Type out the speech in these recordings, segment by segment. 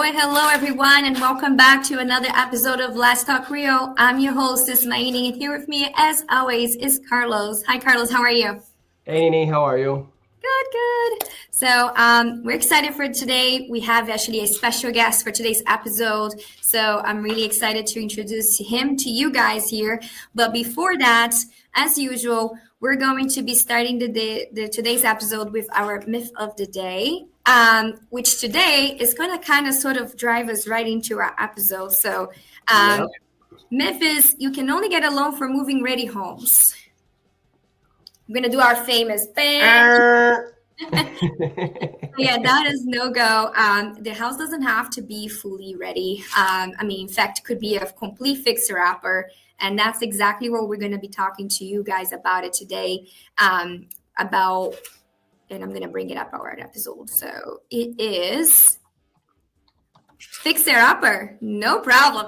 and hello everyone, and welcome back to another episode of Let's Talk Real. I'm your host, Ismaini, and here with me, as always, is Carlos. Hi, Carlos. How are you? Hey, Nini. How are you? Good. So we're excited for today. We have actually a special guest for today's episode. So I'm really excited to introduce him to you guys here. But before that, as usual, we're going to be starting today's episode with our myth of the day, which today is going to kind of sort of drive us right into our episode. So myth is you can only get a loan for moving ready homes. I'm going to do our famous bang. Yeah, that is no go. The house doesn't have to be fully ready. In fact, it could be a complete fixer-upper. And that's exactly what we're going to be talking to you guys about it today. And I'm going to bring it up our episode. So it is fixer-upper, no problem.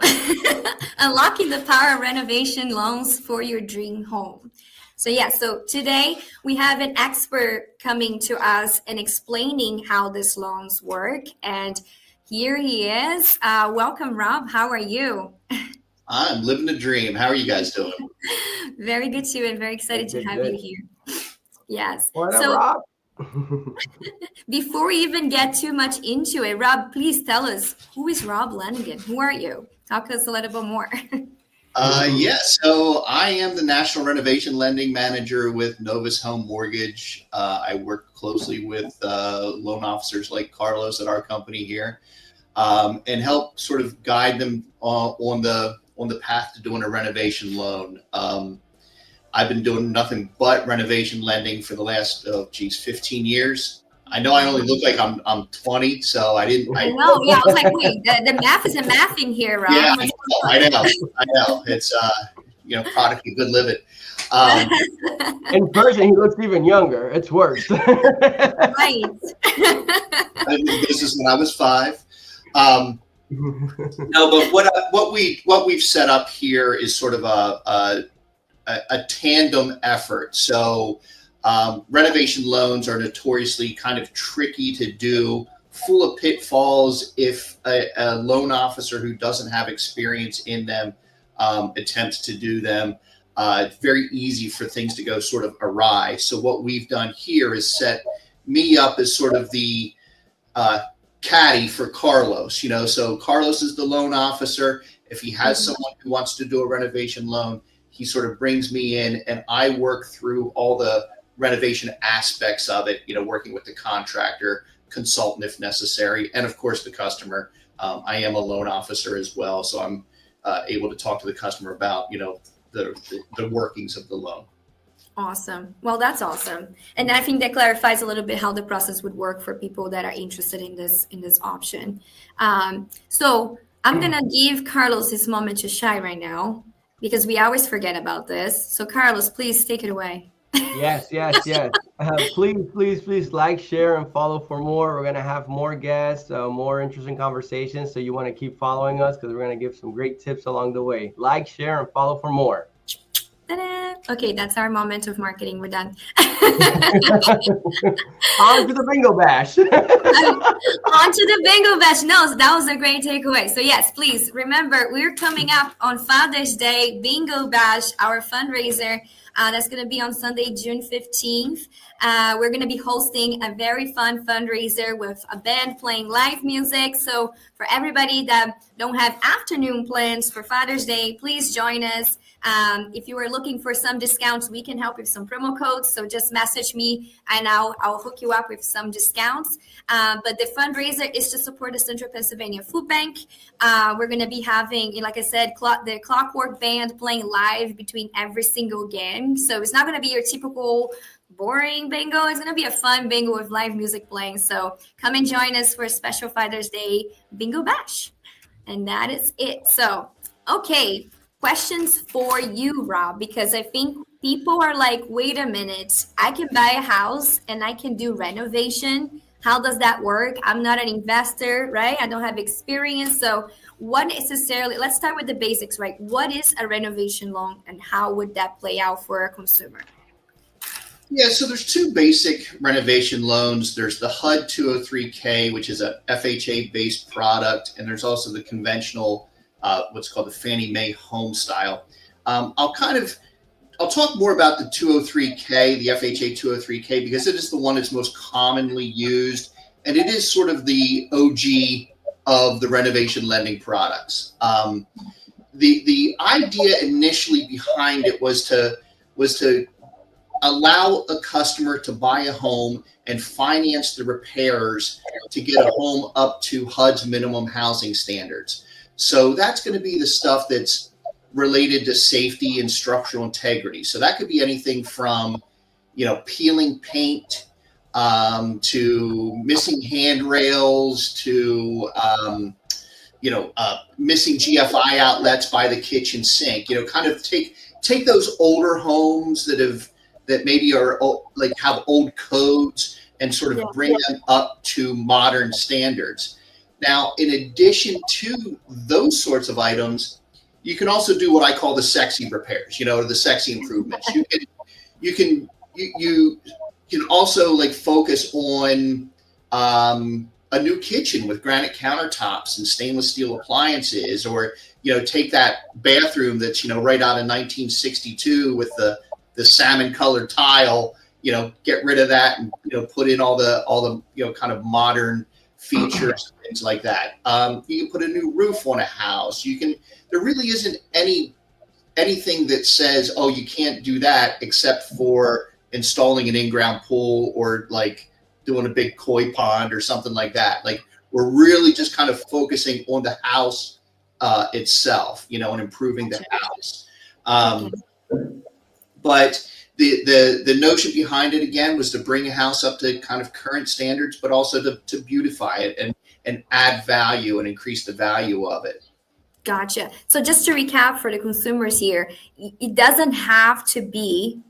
Unlocking the power of renovation loans for your dream home. So today we have an expert coming to us and explaining how these loans work. And here he is. Welcome, Rob. How are you? I'm living the dream. How are you guys doing? Very good too, and very excited to have you here. Yes. Rob? Before we even get too much into it, Rob, please tell us, who is Rob Lannigan? Who are you? Talk to us a little bit more. So I am the National Renovation Lending Manager with Novus Home Mortgage. I work closely with loan officers like Carlos at our company here, and help sort of guide them on the path to doing a renovation loan. I've been doing nothing but renovation lending for the last 15 years. I know I only look like I'm 20, so I didn't. I know. Yeah, I was like, wait, the math isn't mathing here, Rob. Yeah, I know. It's product of good living. In person, he looks even younger. It's worse. Right. I was in business when I was 5. No, but what we've set up here is sort of a tandem effort. So. Renovation loans are notoriously kind of tricky to do, full of pitfalls if a loan officer who doesn't have experience in them attempts to do them. It's very easy for things to go sort of awry. So what we've done here is set me up as sort of the caddy for Carlos. So Carlos is the loan officer. If he has someone who wants to do a renovation loan, he sort of brings me in and I work through all the renovation aspects of it, working with the contractor, consultant if necessary, and of course the customer. I am a loan officer as well, so I'm able to talk to the customer about, the workings of the loan. Awesome. Well, that's awesome. And I think that clarifies a little bit how the process would work for people that are interested in this option. So I'm going to give Carlos his moment to shine right now, because we always forget about this. So Carlos, please take it away. Yes. Please like, share, and follow for more. We're going to have more guests, more interesting conversations. So you want to keep following us because we're going to give some great tips along the way. Like, share, and follow for more. Ta-da! Okay, that's our moment of marketing. We're done. On to the bingo bash. On to the bingo bash. No, that was a great takeaway. So yes, please remember, we're coming up on Father's Day bingo bash, our fundraiser. That's going to be on Sunday, June 15th. We're going to be hosting a very fun fundraiser with a band playing live music. So for everybody that don't have afternoon plans for Father's Day, please join us. If you are looking for some discounts, we can help with some promo codes. So just message me and I'll hook you up with some discounts. But the fundraiser is to support the Central Pennsylvania Food Bank. We're going to be having, like I said, the Clockwork Band playing live between every single game. So it's not going to be your typical boring bingo. It's going to be a fun bingo with live music playing. So come and join us for a special Father's Day bingo bash. And that is it. So, okay. Questions for you, Rob, because I think people are like, wait a minute, I can buy a house and I can do renovation. How does that work? I'm not an investor, right? I don't have experience. So let's start with the basics, right? What is a renovation loan and how would that play out for a consumer? Yeah, so there's two basic renovation loans. There's the HUD 203K, which is a FHA-based product, and there's also the conventional, what's called the Fannie Mae Home Style. I'll talk more about the 203K, the FHA 203K, because it is the one that's most commonly used, and it is sort of the OG of the renovation lending products. The idea initially behind it was to allow a customer to buy a home and finance the repairs to get a home up to HUD's minimum housing standards. So that's going to be the stuff that's related to safety and structural integrity. So that could be anything from, peeling paint, to missing handrails, to, missing GFI outlets by the kitchen sink. Kind of take those older homes that maybe are have old codes and sort of bring them up to modern standards. Now, in addition to those sorts of items, you can also do what I call the sexy repairs, the sexy improvements. You can also focus on a new kitchen with granite countertops and stainless steel appliances, or take that bathroom that's right out of 1962 with the salmon colored tile, get rid of that and put in all the kind of modern features, things like that. You can put a new roof on a house. There really isn't anything that says, oh, you can't do that except for installing an in-ground pool or doing a big koi pond or something like that. We're really just kind of focusing on the house itself, and improving the house. But the notion behind it, again, was to bring a house up to kind of current standards, but also to beautify it and add value and increase the value of it. Gotcha. So just to recap for the consumers here, it doesn't have to be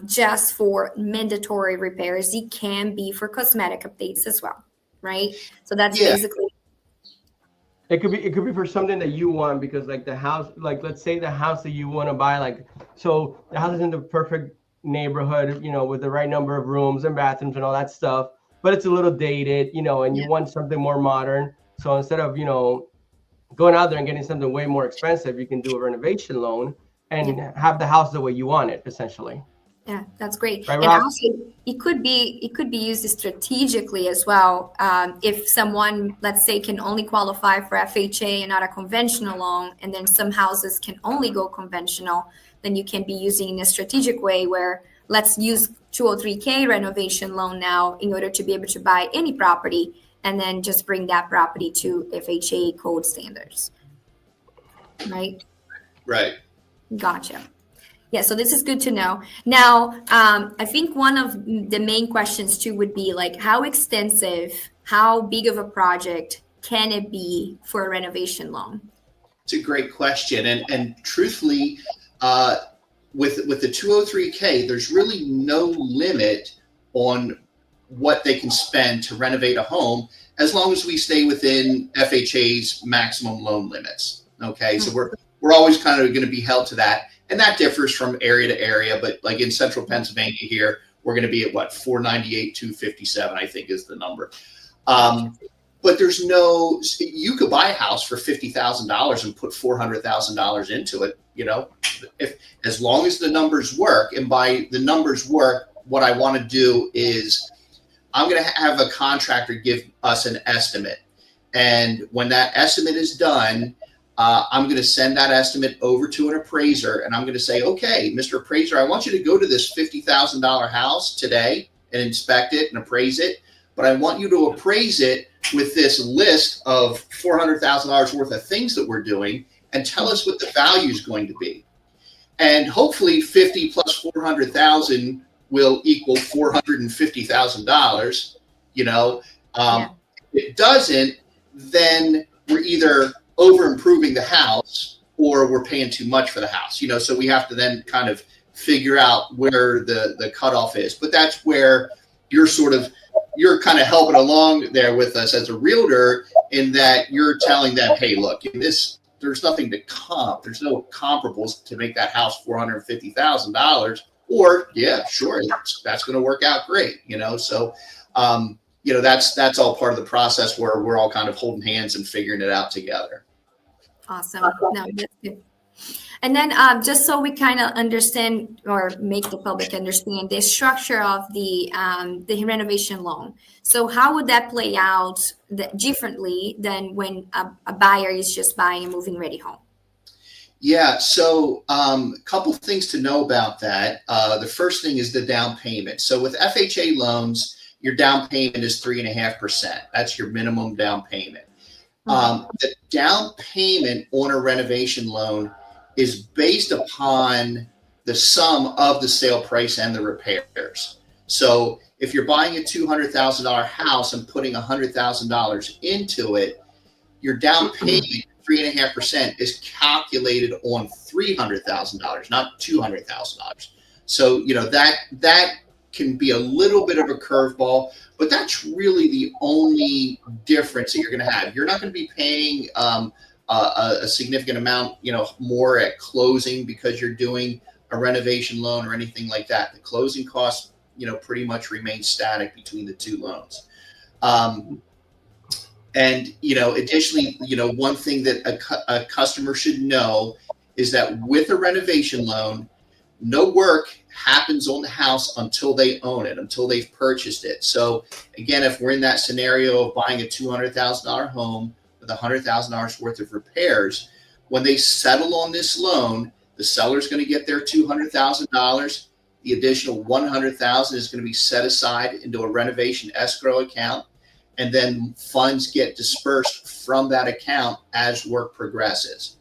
just for mandatory repairs. It can be for cosmetic updates as well, right? So that's basically. It could be for something that you want, because the house, let's say the house that you want to buy, so the house is in the perfect neighborhood, with the right number of rooms and bathrooms and all that stuff, but it's a little dated, and you want something more modern. So instead of, going out there and getting something way more expensive, you can do a renovation loan and have the house the way you want it, essentially. Yeah, that's great. Right, and also, it could be used strategically as well. If someone, let's say, can only qualify for FHA and not a conventional loan, and then some houses can only go conventional, then you can be using in a strategic way where let's use 203K renovation loan now in order to be able to buy any property and then just bring that property to FHA code standards. Right? Right. Gotcha. Yeah, so this is good to know. Now, I think one of the main questions too would be how extensive, how big of a project can it be for a renovation loan? It's a great question. And truthfully, with the 203K, there's really no limit on what they can spend to renovate a home, as long as we stay within FHA's maximum loan limits. Okay, so we're always kind of going to be held to that. And that differs from area to area, but in central Pennsylvania here, we're going to be at $498, $257, I think is the number. But you could buy a house for $50,000 and put $400,000 into it, as long as the numbers work. And by the numbers work, what I want to do is I'm going to have a contractor give us an estimate. And when that estimate is done, I'm going to send that estimate over to an appraiser, and I'm going to say, okay, Mr. Appraiser, I want you to go to this $50,000 house today and inspect it and appraise it. But I want you to appraise it with this list of $400,000 worth of things that we're doing, and tell us what the value is going to be. And hopefully 50 plus 400,000 will equal $450,000. If it doesn't, then we're either over improving the house or we're paying too much for the house, so we have to then kind of figure out where the cutoff is. But that's where you're kind of helping along there with us as a realtor, in that you're telling them, hey, look, there's nothing to comp. There's no comparables to make that house $450,000. Or, yeah, sure, that's going to work out great, So, that's all part of the process where we're all kind of holding hands and figuring it out together. Awesome. No, that's good. And then just so we kind of understand or make the public understand the structure of the renovation loan. So how would that play out differently than when a buyer is just buying a moving ready home? Yeah, so a couple things to know about that. The first thing is the down payment. So with FHA loans, your down payment is 3.5%. That's your minimum down payment. The down payment on a renovation loan is based upon the sum of the sale price and the repairs. So if you're buying a $200,000 house and putting $100,000 into it, your down payment, 3.5%, is calculated on $300,000, not $200,000. So that can be a little bit of a curveball, but that's really the only difference that you're going to have. You're not going to be paying a significant amount, more at closing because you're doing a renovation loan or anything like that. The closing costs, pretty much remain static between the two loans. And, additionally, one thing that a customer should know is that with a renovation loan, no work happens on the house until they own it, until they've purchased it. So again, if we're in that scenario of buying a $200,000 home with $100,000 worth of repairs, when they settle on this loan, the seller's going to get their $200,000. The additional $100,000 is going to be set aside into a renovation escrow account, and then funds get dispersed from that account as work progresses.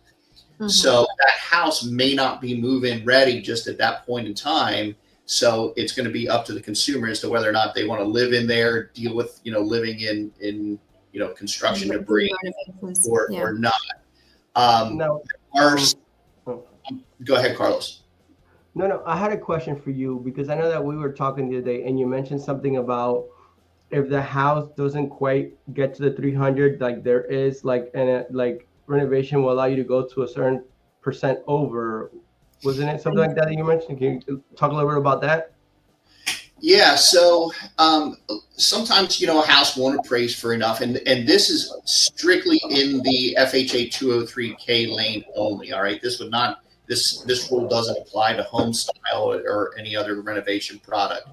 So that house may not be move-in ready just at that point in time. So it's going to be up to the consumer as to whether or not they want to live in there, deal with, living in construction debris or not. Go ahead, Carlos. No, I had a question for you because I know that we were talking the other day and you mentioned something about if the house doesn't quite get to the 300, like there is renovation will allow you to go to a certain percent over. Wasn't it something like that you mentioned? Can you talk a little bit about that? Yeah. So sometimes, a house won't appraise for enough. And this is strictly in the FHA 203K lane only. All right. This rule doesn't apply to home style or any other renovation product.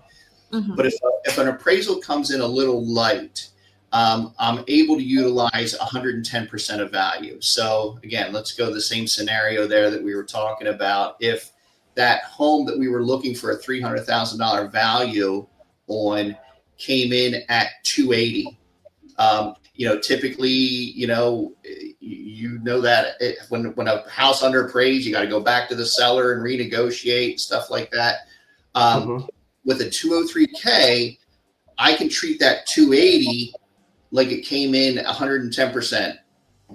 But if an appraisal comes in a little light, I'm able to utilize 110% of value. So again, let's go the same scenario there that we were talking about. If that home that we were looking for a $300,000 value on came in at 280, typically, that when a house under appraised, you got to go back to the seller and renegotiate and stuff like that. With a 203K, I can treat that 280 like it came in 110%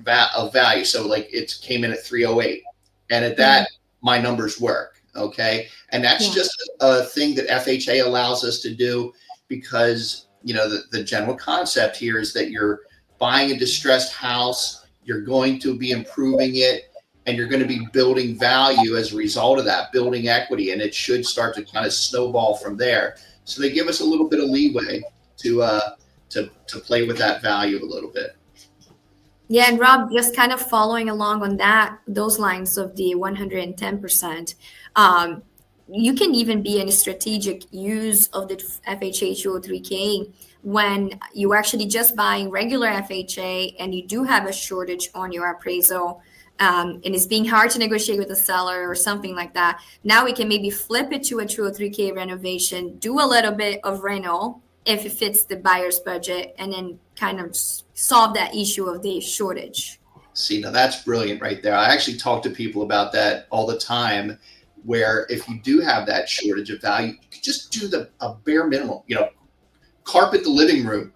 of value. So like it came in at 308. And at that, my numbers work. Okay. And that's just a thing that FHA allows us to do because, the general concept here is that you're buying a distressed house, you're going to be improving it, and you're going to be building value as a result of that, building equity, and it should start to kind of snowball from there. So they give us a little bit of leeway to play with that value a little bit. Yeah, and Rob, just kind of following along on those lines of the 110%, you can even be in a strategic use of the FHA 203K when you're actually just buying regular FHA and you do have a shortage on your appraisal. And it's being hard to negotiate with the seller or something like that. Now we can maybe flip it to a 203K renovation, do a little bit of reno if it fits the buyer's budget, and then kind of solve that issue of the shortage. See, now that's brilliant right there. I actually talk to people about that all the time, where if you do have that shortage of value, you could just do a bare minimum, carpet the living room,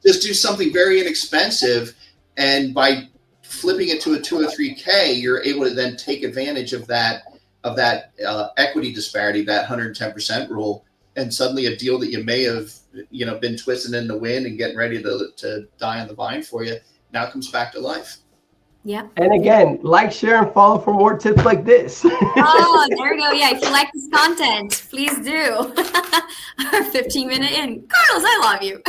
just do something very inexpensive. And by flipping it to a 203K, you're able to then take advantage of that equity disparity, that 110% rule, and suddenly a deal that you may have been twisting in the wind and getting ready to die on the vine for you now comes back to life. Yeah. And again, like, share, and follow for more tips like this. Oh, there we go. Yeah, if you like this content, please do. Our 15-minute in. Carlos, I love you.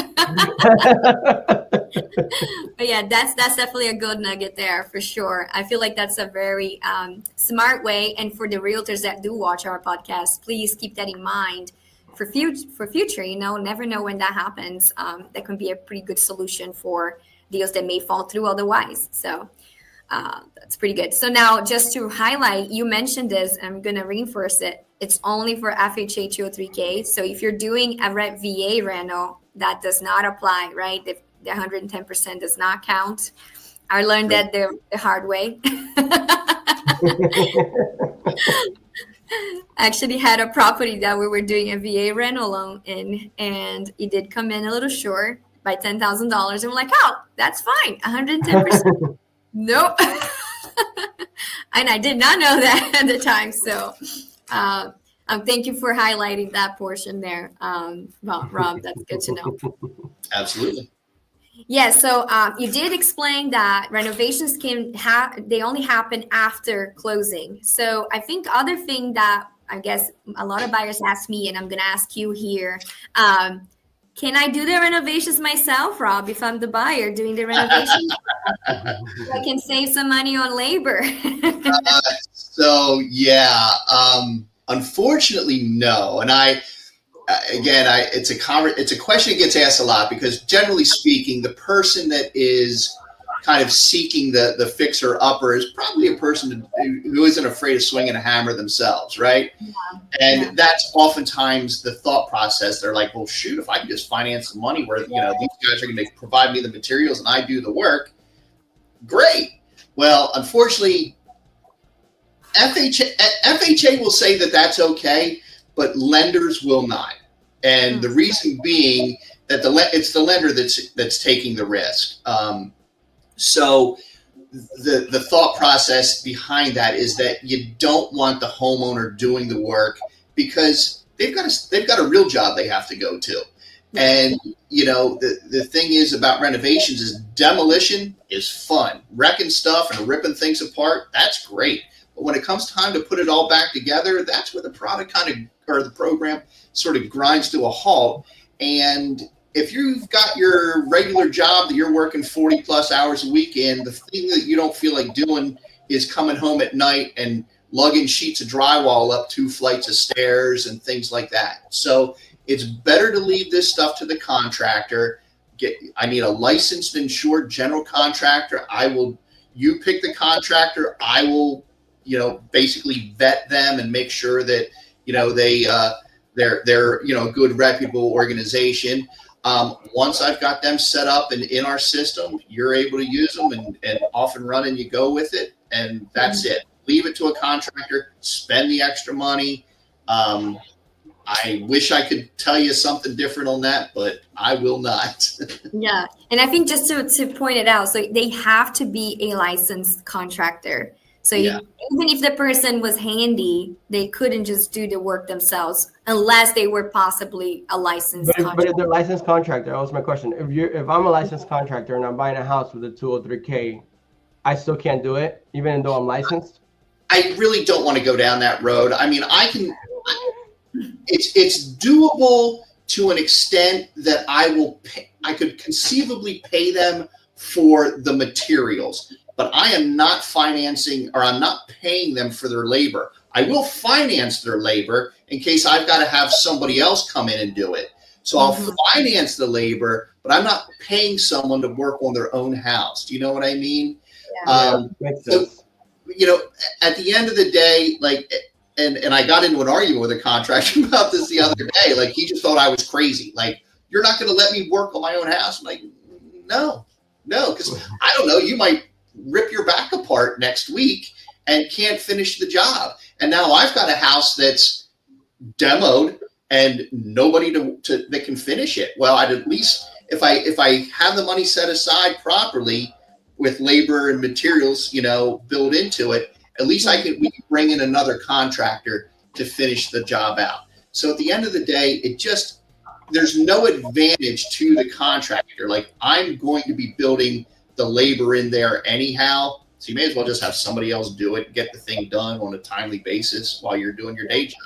But yeah, that's definitely a good nugget there for sure. I feel like that's a very smart way. And for the realtors that do watch our podcast, please keep that in mind for future. Never know when that happens. That can be a pretty good solution for deals that may fall through otherwise. So that's pretty good. So now, just to highlight, you mentioned this, and I'm going to reinforce it. It's only for FHA 203K. So if you're doing a VA reno, that does not apply, right? The 110% does not count. I learned that the hard way. Actually had a property that we were doing a VA rental loan in, and it did come in a little short by $10,000. And we're like, oh, that's fine, 110%. Nope. And I did not know that at the time. So thank you for highlighting that portion there, Rob. That's good to know. Absolutely. Yeah, so you did explain that renovations they only happen after closing. So I think other thing that I guess a lot of buyers ask me, and I'm going to ask you here, can I do the renovations myself, Rob, if I'm the buyer doing the renovations? I can save some money on labor. Unfortunately, no. And it's a question that gets asked a lot, because generally speaking, the person that is kind of seeking the fixer upper is probably a person who isn't afraid of swinging a hammer themselves, right? Yeah. And that's oftentimes the thought process. They're like, well, shoot, if I can just finance the money where these guys are going to provide me the materials and I do the work, great. Well, unfortunately, FHA will say that that's okay, but lenders will not. And the reason being that it's the lender that's taking the risk. So the thought process behind that is that you don't want the homeowner doing the work, because they've got a real job they have to go to. And the thing is about renovations is demolition is fun. Wrecking stuff and ripping things apart, that's great. But when it comes time to put it all back together, that's where the the program sort of grinds to a halt. And if you've got your regular job that you're working 40 plus hours a week in, the thing that you don't feel like doing is coming home at night and lugging sheets of drywall up 2 flights of stairs and things like that. So it's better to leave this stuff to the contractor. I need a licensed, insured general contractor. You pick the contractor. I will, basically vet them and make sure that, they're a good, reputable organization. Once I've got them set up and in our system, you're able to use them and off and running, you go with it. And that's it. Leave it to a contractor, spend the extra money. I wish I could tell you something different on that, but I will not. Yeah. And I think just to point it out, so they have to be a licensed contractor. So even if the person was handy, they couldn't just do the work themselves unless they were possibly a licensed contractor. But if they're licensed contractor, that was my question. If I'm a licensed contractor and I'm buying a house with a 203K, I still can't do it, even though I'm licensed? I really don't want to go down that road. I mean, it's doable to an extent that I could conceivably pay them for the materials, but I am not financing, or I'm not paying them for their labor. I will finance their labor in case I've got to have somebody else come in and do it. So I'll finance the labor, but I'm not paying someone to work on their own house. Do you know what I mean? Yeah. Makes sense. So, at the end of the day, and I got into an argument with a contractor about this the other day. Like, he just thought I was crazy. Like, you're not going to let me work on my own house? I'm like, no, because I don't know. You might rip your back apart next week and can't finish the job. And now I've got a house that's demoed and nobody that can finish it. Well, I'd at least, if I have the money set aside properly with labor and materials, built into it, at least we can bring in another contractor to finish the job out. So at the end of the day, there's no advantage to the contractor. Like, I'm going to be building the labor in there anyhow. So you may as well just have somebody else do it, get the thing done on a timely basis while you're doing your day job.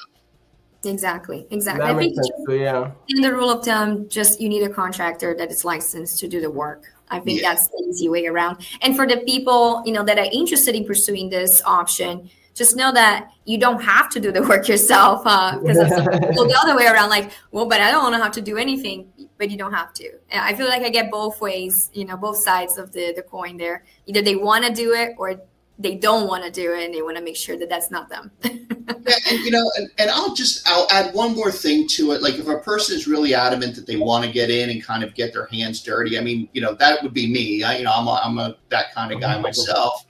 Exactly. That I makes think sense too, yeah. in the rule of thumb, just you need a contractor that is licensed to do the work. I think Yeah. that's the easy way around. And for the people, that are interested in pursuing this option, just know that you don't have to do the work yourself. Because some people go the other way around, like, well, but I don't want to have to do anything. But you don't have to. And I feel like I get both ways, both sides of the coin there. Either they want to do it or they don't want to do it, and they want to make sure that that's not them. Yeah, and I'll add one more thing to it. Like if a person is really adamant that they want to get in and kind of get their hands dirty, I mean, that would be me. I'm a that kind of guy myself.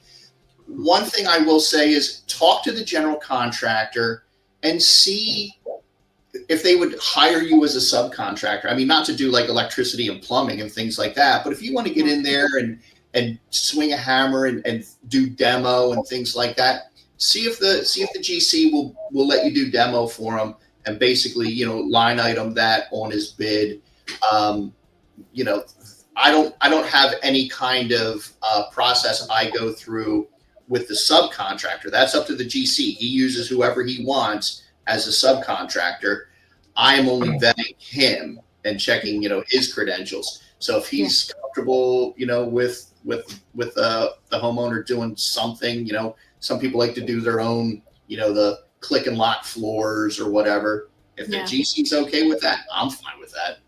One thing I will say is talk to the general contractor and see if they would hire you as a subcontractor. I mean, not to do like electricity and plumbing and things like that, but if you want to get in there and swing a hammer and do demo and things like that, see if the GC will let you do demo for them and basically, line item that on his bid. I don't have any kind of process I go through with the subcontractor. That's up to the GC. He uses whoever he wants as a subcontractor. I am only vetting him and checking, his credentials. So if he's comfortable, with the homeowner doing something, some people like to do their own, the click and lock floors or whatever. If the GC's okay with that, I'm fine with that.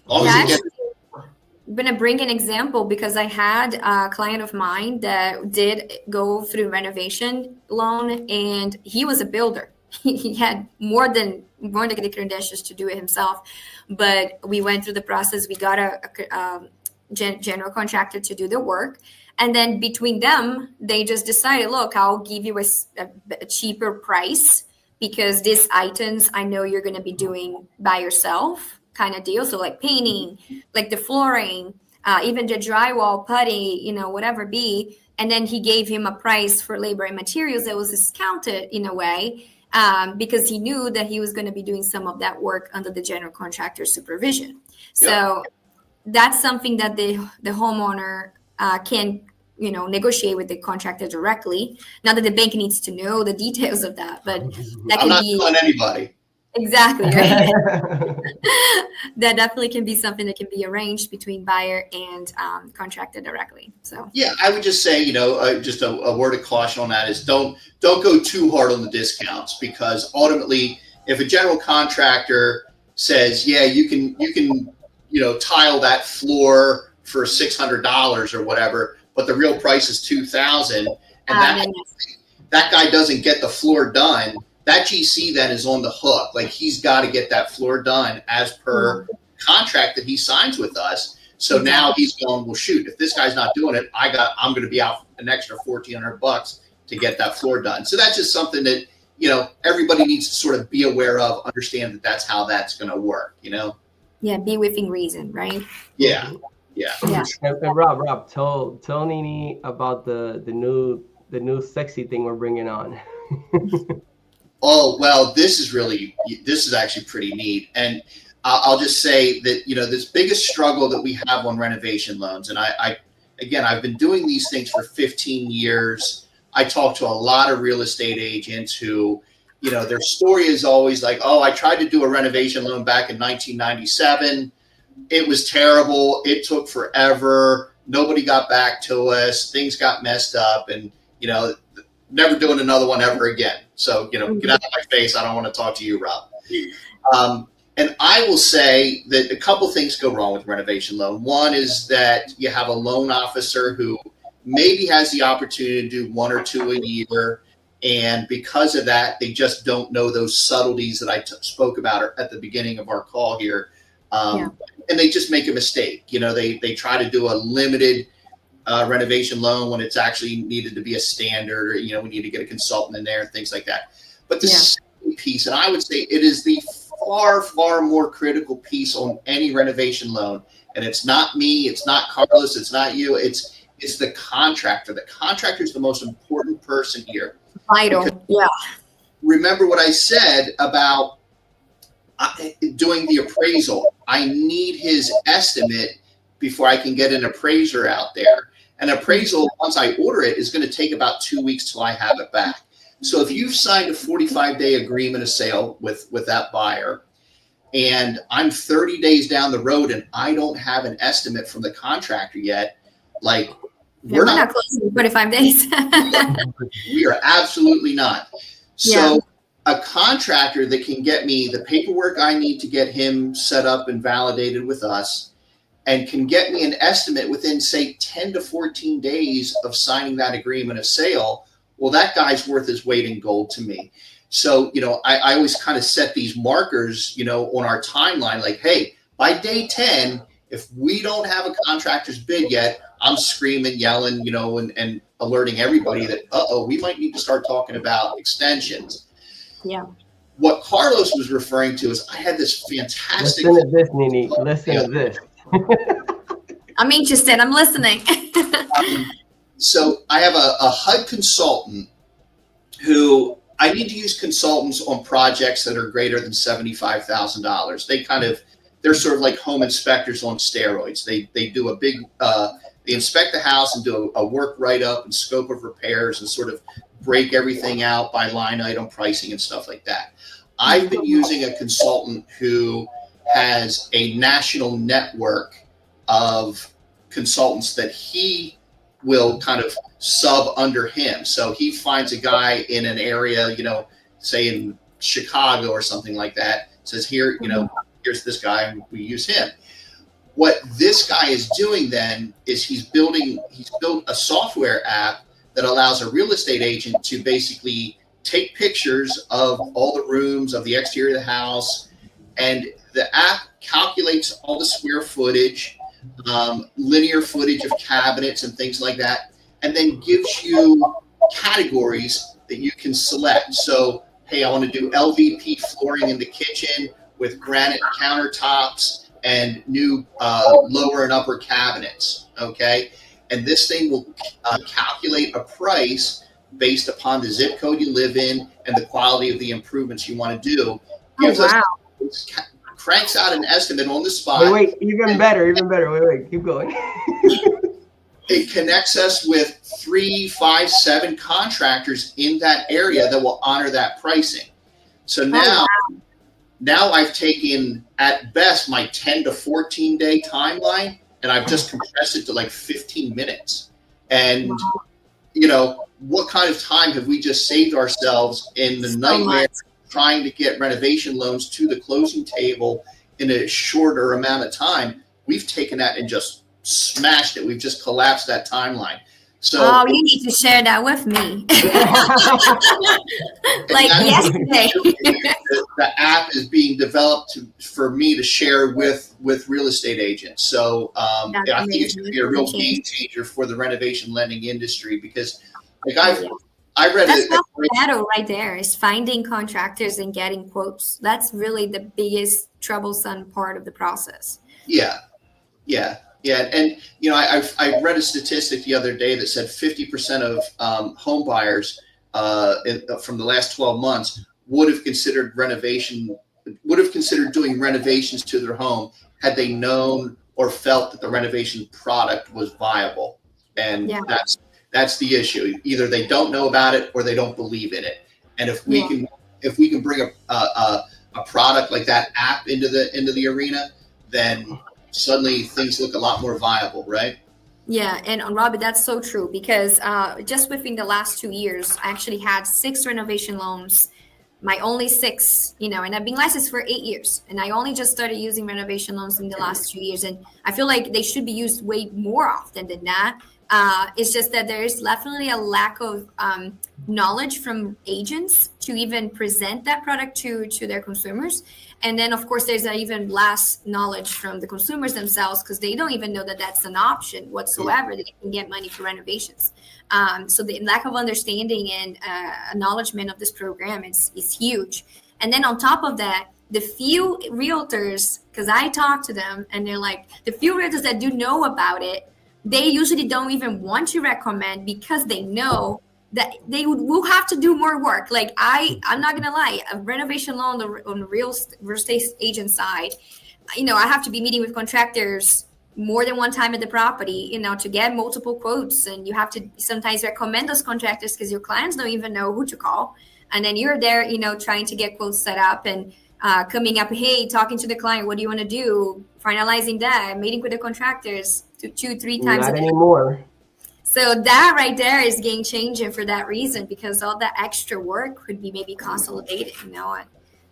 I'm going to bring an example because I had a client of mine that did go through renovation loan, and he was a builder. He had more than the credentials to do it himself, but we went through the process. We got a general contractor to do the work, and then between them, they just decided, look, I'll give you a cheaper price because these items I know you're going to be doing by yourself, kind of deal. So like painting, like the flooring, even the drywall, putty, whatever be. And then he gave him a price for labor and materials that was discounted in a way, because he knew that he was going to be doing some of that work under the general contractor's supervision. So that's something that the homeowner can, negotiate with the contractor directly. Not that the bank needs to know the details of that, but that I'm can not be telling anybody. Exactly. Right? That definitely can be something that can be arranged between buyer and contractor directly. So yeah, I would just say, just a word of caution on that is don't go too hard on the discounts, because ultimately, if a general contractor says, yeah, you can tile that floor for $600 or whatever, but the real price is $2,000, and that guy doesn't get the floor done, that GC then is on the hook. Like he's got to get that floor done as per contract that he signs with us. So now he's going, well, shoot, if this guy's not doing it, I'm going to be out an extra $1,400 to get that floor done. So that's just something that, everybody needs to sort of be aware of, understand that that's how that's going to work, Yeah, be within reason, right? Yeah. And Rob, tell Nini about the new sexy thing we're bringing on. Oh, well, this is actually pretty neat. And I'll just say that, this biggest struggle that we have on renovation loans, and I've been doing these things for 15 years. I talk to a lot of real estate agents who, their story is always like, oh, I tried to do a renovation loan back in 1997. It was terrible. It took forever. Nobody got back to us. Things got messed up, and, never doing another one ever again. So, get out of my face. I don't want to talk to you, Rob. And I will say that a couple things go wrong with renovation loan. One is that you have a loan officer who maybe has the opportunity to do one or two a year. And because of that, they just don't know those subtleties that I spoke about at the beginning of our call here. And they just make a mistake. They try to do a limited renovation loan when it's actually needed to be a standard, or, we need to get a consultant in there and things like that. But the second piece, and I would say it is the far, far more critical piece on any renovation loan. And it's not me, it's not Carlos, it's not you, it's the contractor. The contractor is the most important person here. Vital. Because remember what I said about doing the appraisal. I need his estimate before I can get an appraiser out there. An appraisal, once I order it, is going to take about 2 weeks till I have it back. So if you've signed a 45-day agreement of sale with that buyer, and I'm 30 days down the road and I don't have an estimate from the contractor yet, like we're not closing in 45 days. We are absolutely not. So a contractor that can get me the paperwork I need to get him set up and validated with us, and can get me an estimate within, say, 10 to 14 days of signing that agreement of sale, well, that guy's worth his weight in gold to me. So, I always kind of set these markers, on our timeline, like, hey, by day 10, if we don't have a contractor's bid yet, I'm screaming, yelling, and alerting everybody that, we might need to start talking about extensions. Yeah. What Carlos was referring to is I had this fantastic. Listen to this, Nini. Listen to this. I'm interested. I'm listening. So I have a HUD consultant who I need to use consultants on projects that are greater than $75,000. They're sort of like home inspectors on steroids. They do a big, they inspect the house and do a work write-up and scope of repairs and sort of break everything out by line item pricing and stuff like that. I've been using a consultant who has a national network of consultants that he will kind of sub under him. So he finds a guy in an area, say in Chicago or something like that, says here, here's this guy, and we use him. What this guy is doing then is he's built a software app that allows a real estate agent to basically take pictures of all the rooms of the exterior of the house, and the app calculates all the square footage, linear footage of cabinets and things like that, and then gives you categories that you can select. So, hey, I want to do LVP flooring in the kitchen with granite countertops and new lower and upper cabinets, okay? And this thing will calculate a price based upon the zip code you live in and the quality of the improvements you want to do. Cranks out an estimate on the spot. Wait, even better. Wait, keep going. It connects us with 3, 5, 7 contractors in that area that will honor that pricing. So now I've taken, at best, my 10 to 14 day timeline, and I've just compressed it to like 15 minutes. And, what kind of time have we just saved ourselves in the nightmare trying to get renovation loans to the closing table in a shorter amount of time? We've taken that and just smashed it. We've just collapsed that timeline. So, you need to share that with me. Like yesterday. The app is being developed for me to share with real estate agents. So I think it's going to be a real game changer for the renovation lending industry, because I read that's the battle right there, is finding contractors and getting quotes. That's really the biggest troublesome part of the process. Yeah. And, I read a statistic the other day that said 50% of home buyers from the last 12 months would have considered doing renovations to their home had they known or felt that the renovation product was viable. And that's the issue. Either they don't know about it or they don't believe in it. And if we can bring a product like that app into the arena, then suddenly things look a lot more viable, right? Yeah, and Robbie, that's so true, because just within the last 2 years, I actually had 6 renovation loans, my only 6, and I've been licensed for 8 years, and I only just started using renovation loans in the last 2 years, and I feel like they should be used way more often than that. It's just that there is definitely a lack of knowledge from agents to even present that product to their consumers. And then, of course, there's even less knowledge from the consumers themselves, because they don't even know that that's an option whatsoever. They can get money for renovations. So the lack of understanding and acknowledgement of this program is huge. And then on top of that, the few realtors, because I talk to them and they're like, the few realtors that do know about it, they usually don't even want to recommend, because they know that they will have to do more work. Like I'm not gonna lie, a renovation loan on the real estate agent side, I have to be meeting with contractors more than one time at the property, to get multiple quotes. And you have to sometimes recommend those contractors because your clients don't even know who to call. And then you're there, trying to get quotes set up and coming up, hey, talking to the client, what do you want to do? Finalizing that, meeting with the contractors 2-3 times. Not anymore. So that right there is game changing for that reason, because all that extra work could be maybe consolidated, and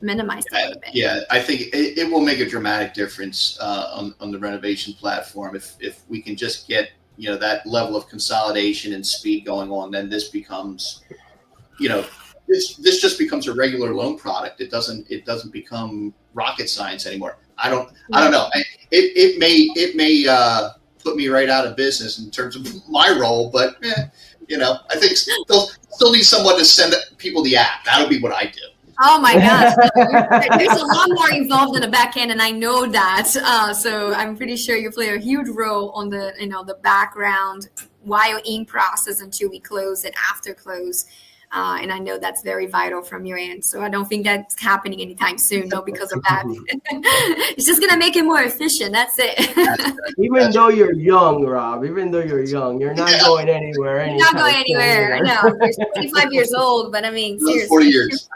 minimized a little bit. Yeah, I think it will make a dramatic difference on the renovation platform if we can just get that level of consolidation and speed going on. Then this becomes, this just becomes a regular loan product. It doesn't become rocket science anymore. I don't know. It may put me right out of business in terms of my role, but I think still need someone to send people the app. That'll be what I do. Oh my gosh, there's a lot more involved in the back end, and I know that. So I'm pretty sure you play a huge role on the the background while in process until we close and after close. And I know that's very vital from your end. So I don't think that's happening anytime soon, because of that. It's just going to make it more efficient. That's it. Even though you're young, Rob, you're not going anywhere. You're not going anywhere. I know. You're 25 years old, but I mean, seriously. 40 years.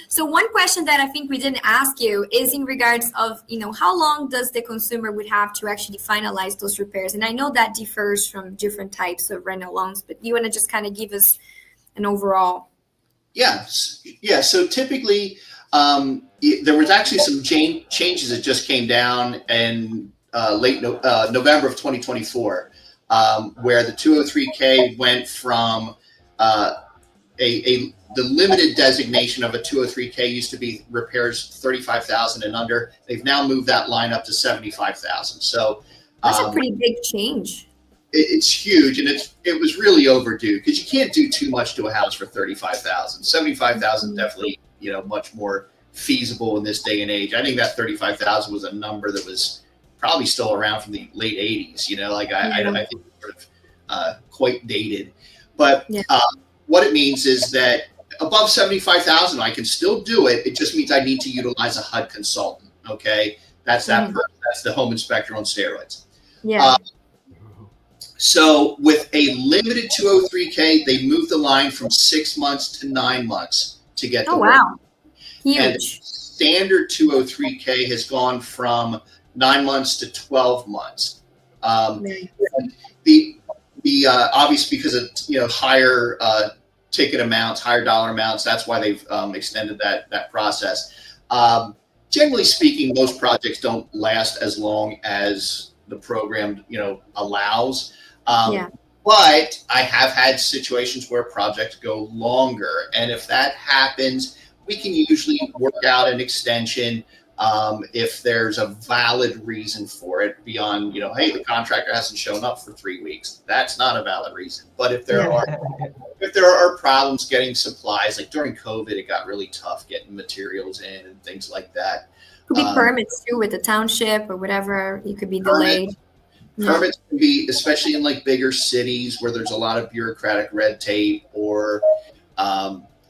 So one question that I think we didn't ask you is in regards of, how long does the consumer would have to actually finalize those repairs? And I know that differs from different types of rental loans, but you want to just kind of give us an overall? Yeah. So typically, there was actually some changes that just came down in late November of 2024, where the 203K went from the limited designation of a 203K used to be repairs 35,000 and under. They've now moved that line up to 75,000. So that's a pretty big change. It's huge, and it was really overdue, because you can't do too much to a house for 35,000. 75,000 definitely much more feasible in this day and age. I think that 35,000 was a number that was probably still around from the late 80s. I think it's sort of quite dated, but what it means is that above 75,000, I can still do it. It just means I need to utilize a HUD consultant. Okay, that's that. That's the home inspector on steroids. Yeah. So with a limited 203K, they moved the line from 6 months to 9 months to get the work. Wow, huge. And standard 203K has gone from 9 months to 12 months. The obviously, because of higher ticket amounts, higher dollar amounts, that's why they've extended that process. Generally speaking, most projects don't last as long as the program allows. But I have had situations where projects go longer, and if that happens, we can usually work out an extension if there's a valid reason for it beyond, hey, the contractor hasn't shown up for 3 weeks. That's not a valid reason. But if there are problems getting supplies, like during COVID, it got really tough getting materials in and things like that. Could be permits too with the township or whatever. You could be delayed. Permits can be, especially in like bigger cities where there's a lot of bureaucratic red tape, or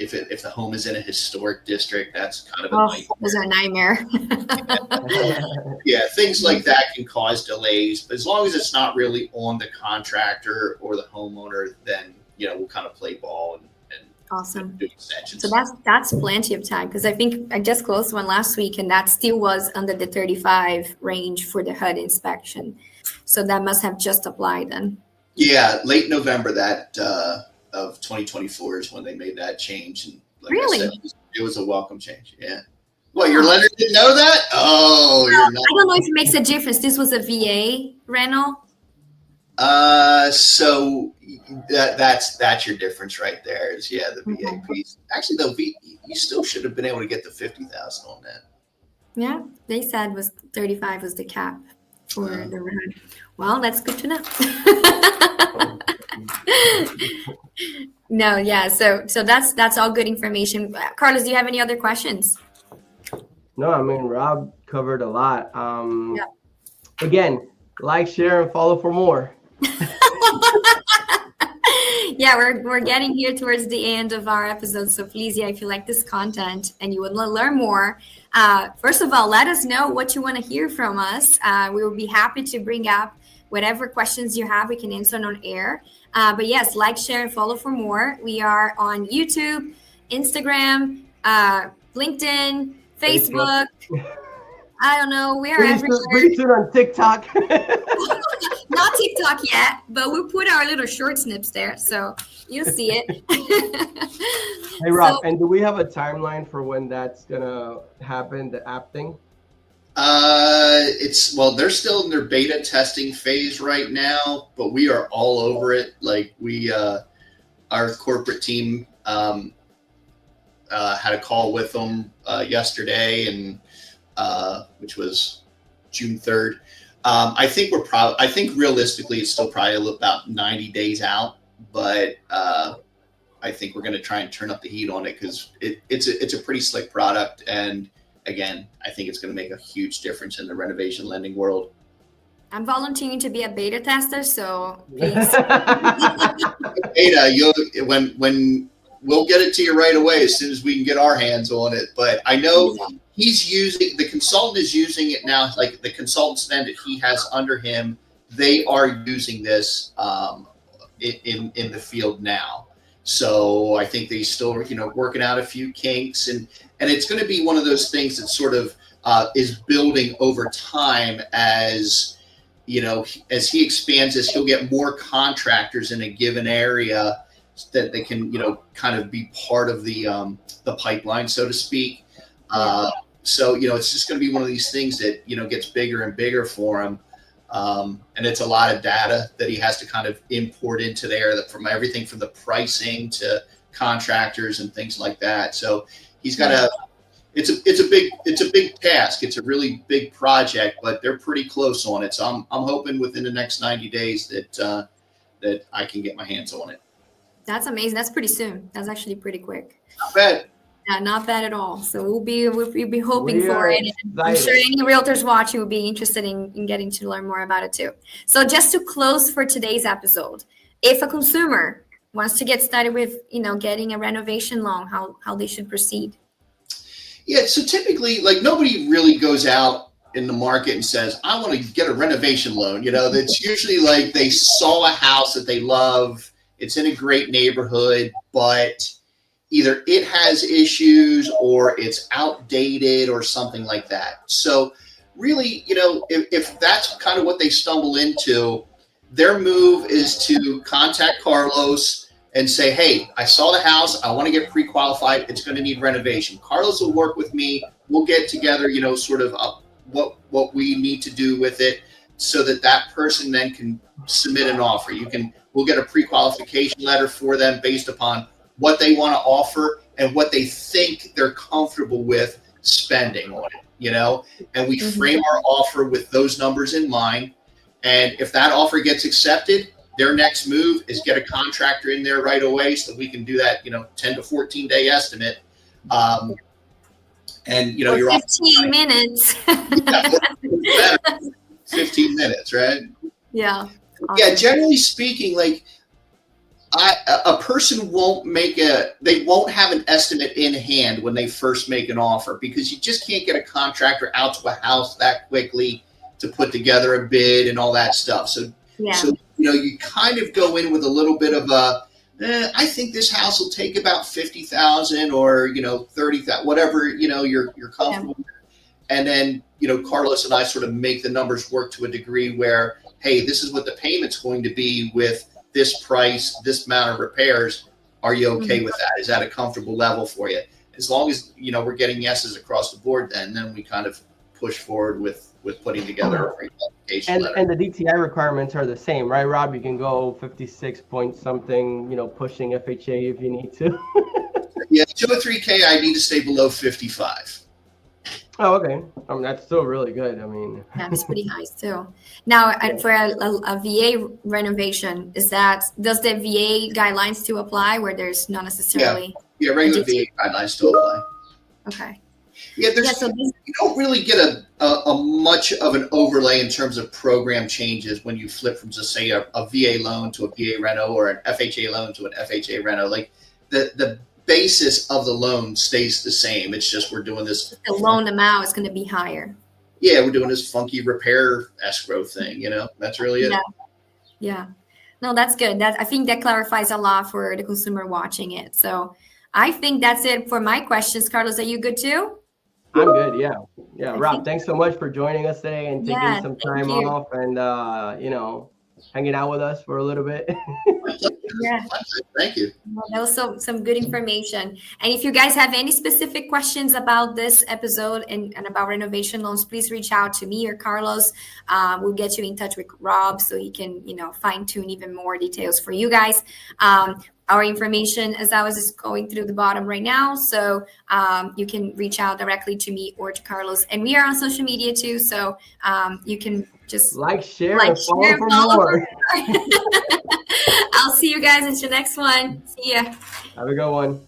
if the home is in a historic district, that's kind of a nightmare. Those are a nightmare. Yeah, things like that can cause delays. But as long as it's not really on the contractor or the homeowner, then we'll kind of play ball and awesome. Do extensions. So that's plenty of time, because I think I just closed one last week, and that still was under the 35 range for the HUD inspection. So that must have just applied then. Yeah, late November of 2024 is when they made that change. And like really? I said, it was a welcome change. Yeah. Well, your lender didn't know that? Oh, well, you're not. I don't know if it makes a difference. This was a VA rental. So that's your difference right there. Is the VA piece. Actually, though, you still should have been able to get the 50,000 on that. Yeah, they said was 35 was the cap for the rent. Well, that's good to know. No, yeah. So that's all good information. Carlos, do you have any other questions? No, I mean, Rob covered a lot. Again, like, share, and follow for more. Yeah, we're getting here towards the end of our episode. So please, yeah, if you like this content and you would learn more, first of all, let us know what you want to hear from us. We will be happy to bring up whatever questions you have. We can answer on air. But yes, like, share, and follow for more. We are on YouTube, Instagram, LinkedIn, Facebook. I don't know. We are everywhere. Pretty soon on TikTok. Not TikTok yet, but we'll put our little short snips there, so you'll see it. Hey, Rob, and do we have a timeline for when that's gonna happen, the app thing? They're still in their beta testing phase right now, but we are all over it. Like our corporate team had a call with them yesterday, and which was June 3rd. I think realistically it's still probably about 90 days out, but I think we're going to try and turn up the heat on it because it's a pretty slick product, and again, I think it's going to make a huge difference in the renovation lending world. I'm volunteering to be a beta tester, so please. Beta, when we'll get it to you right away as soon as we can get our hands on it. But I know the consultant is using it now. Like the consultants then that he has under him, they are using this in the field now. So I think they still, working out a few kinks, and it's going to be one of those things that sort of is building over time as as he expands this, he'll get more contractors in a given area that they can, kind of be part of the pipeline, so to speak. So, it's just going to be one of these things that, gets bigger and bigger for him. And it's a lot of data that he has to kind of import into there, that from everything from the pricing to contractors and things like that. So he's got it's a big task. It's a really big project, but they're pretty close on it. So I'm hoping within the next 90 days that I can get my hands on it. That's amazing. That's pretty soon. That's actually pretty quick. Not bad. Yeah, not bad at all. So we'll be hoping for it. And I'm sure any realtors watching will be interested in getting to learn more about it too. So just to close for today's episode, if a consumer wants to get started with, getting a renovation loan, how they should proceed? Yeah, so typically, like, nobody really goes out in the market and says, I want to get a renovation loan. That's usually like they saw a house that they love. It's in a great neighborhood, but either it has issues or it's outdated or something like that. So really, if that's kind of what they stumble into, their move is to contact Carlos and say, hey, I saw the house. I want to get pre-qualified. It's going to need renovation. Carlos will work with me. We'll get together, sort of what we need to do with it so that person then can submit an offer. We'll get a pre-qualification letter for them based upon what they want to offer and what they think they're comfortable with spending on it, and we frame our offer with those numbers in mind. And if that offer gets accepted, their next move is get a contractor in there right away so that we can do that, 10 to 14 day estimate. And, you're 15 minutes. 15 minutes, right? Yeah. Awesome. Yeah. Generally speaking, like, a person won't have an estimate in hand when they first make an offer, because you just can't get a contractor out to a house that quickly to put together a bid and all that stuff. So you kind of go in with a little bit of I think this house will take about 50,000 or 30,000, whatever you're comfortable with. And then Carlos and I sort of make the numbers work to a degree where, hey, this is what the payment's going to be with this price, this amount of repairs. Are you okay with that? Is that a comfortable level for you? As long as we're getting yeses across the board, then we kind of push forward with putting together a pre-qualification letter. And the DTI requirements are the same, right, Rob? You can go 56 point something, pushing FHA if you need to. Yeah, 203K, I need to stay below 55. Oh, okay. That's still really good. That's pretty high too. Now, for a VA renovation, does the VA guidelines still apply where there's not necessarily? Yeah, regular VA guidelines still apply. Okay. Yeah, Yeah, so you don't really get a much of an overlay in terms of program changes when you flip from, just say, a VA loan to a VA reno, or an FHA loan to an FHA reno. Like the basis of the loan stays the same. It's just we're doing this. the loan amount is going to be higher. Yeah, we're doing this funky repair escrow thing. That's really it. Yeah. Yeah. No, that's good. I think that clarifies a lot for the consumer watching it. So I think that's it for my questions. Carlos, are you good too? I'm good. Yeah. Yeah. I Rob, think- thanks so much for joining us today and taking Yeah, some thank time you. off and, hanging out with us for a little bit. Yeah. Thank you. Well, that was some good information. And if you guys have any specific questions about this episode and about renovation loans, please reach out to me or Carlos. We'll get you in touch with Rob so he can, fine tune even more details for you guys. Our information, as I was just going through the bottom right now, so you can reach out directly to me or to Carlos. And we are on social media too, so you can just share, and follow for follow more. I'll see you guys in the next one. See ya. Have a good one.